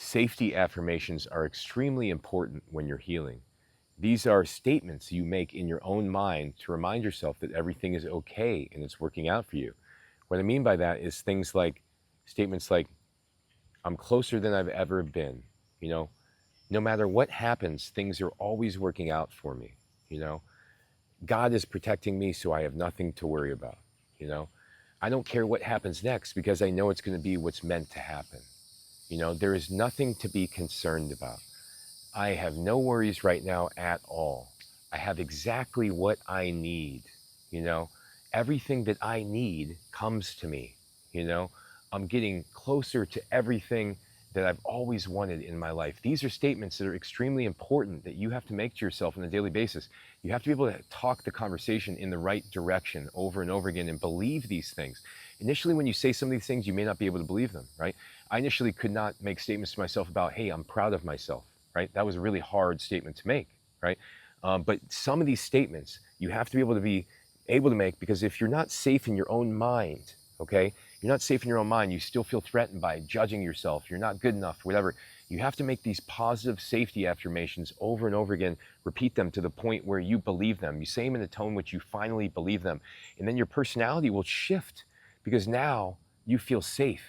Safety affirmations are extremely important when you're healing. These are statements you make in your own mind to remind yourself that everything is okay and it's working out for you. What I mean by that is things like statements like, I'm closer than I've ever been. You know, no matter what happens, things are always working out for me. You know, God is protecting me, so I have nothing to worry about. You know, I don't care what happens next because I know it's going to be what's meant to happen. You know, there is nothing to be concerned about. I have no worries right now at all. I have exactly what I need. You know, everything that I need comes to me. You know, I'm getting closer to everything that I've always wanted in my life. These are statements that are extremely important that you have to make to yourself on a daily basis. You have to be able to talk the conversation in the right direction over and over again and believe these things. Initially, when you say some of these things, you may not be able to believe them, right? I initially could not make statements to myself about, hey, I'm proud of myself, right? That was a really hard statement to make, right? But some of these statements you have to be able to make, because if you're not safe in your own mind, okay, you're not safe in your own mind, you still feel threatened by judging yourself, you're not good enough, whatever. You have to make these positive safety affirmations over and over again, repeat them to the point where you believe them. You say them in a tone which you finally believe them. And then your personality will shift, because now you feel safe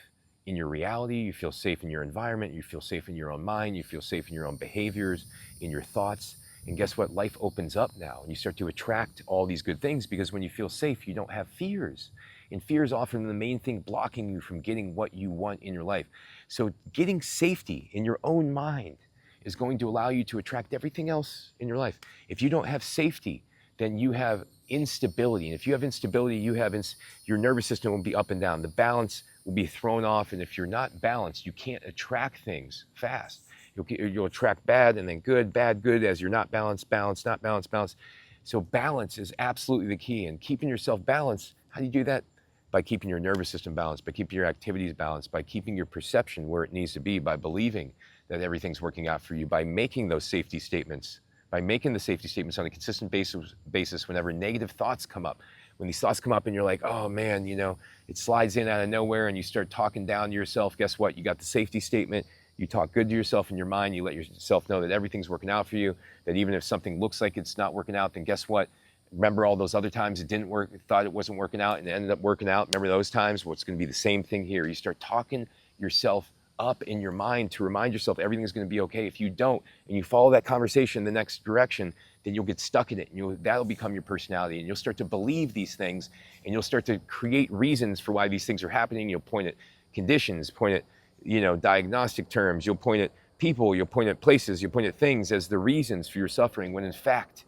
in your reality, you feel safe in your environment, you feel safe in your own mind, you feel safe in your own behaviors, in your thoughts. And guess what? Life opens up now, and you start to attract all these good things, because when you feel safe, you don't have fears. And fear is often the main thing blocking you from getting what you want in your life. So getting safety in your own mind is going to allow you to attract everything else in your life. If you don't have safety, then you have instability. And if you have instability, your nervous system will be up and down. The balance will be thrown off. And if you're not balanced, you can't attract things fast. You'll attract bad and then good, bad, good, as you're not balanced, balance, not balanced, balance. So balance is absolutely the key. And keeping yourself balanced, how do you do that? By keeping your nervous system balanced, by keeping your activities balanced, by keeping your perception where it needs to be, by believing that everything's working out for you, by making those safety statements, by making the safety statements on a consistent basis whenever negative thoughts come up. When these thoughts come up and you're like, oh man, you know, it slides in out of nowhere and you start talking down to yourself, guess what? You got the safety statement. You talk good to yourself in your mind. You let yourself know that everything's working out for you, that even if something looks like it's not working out, then guess what? Remember all those other times it didn't work, thought it wasn't working out, and it ended up working out. Remember those times? Well, it's going to be the same thing here. You start talking yourself up in your mind to remind yourself everything's going to be okay. If you don't, and you follow that conversation in the next direction, then you'll get stuck in it, and that'll become your personality, and you'll start to believe these things, and you'll start to create reasons for why these things are happening. You'll point at conditions, point at, you know, diagnostic terms. You'll point at people. You'll point at places. You'll point at things as the reasons for your suffering, when in fact,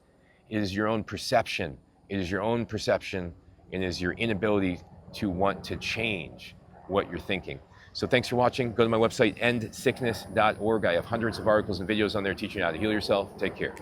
it is your own perception. It is your own perception, and it is your inability to want to change what you're thinking. So thanks for watching. Go to my website, endsickness.org. I have hundreds of articles and videos on there teaching you how to heal yourself. Take care.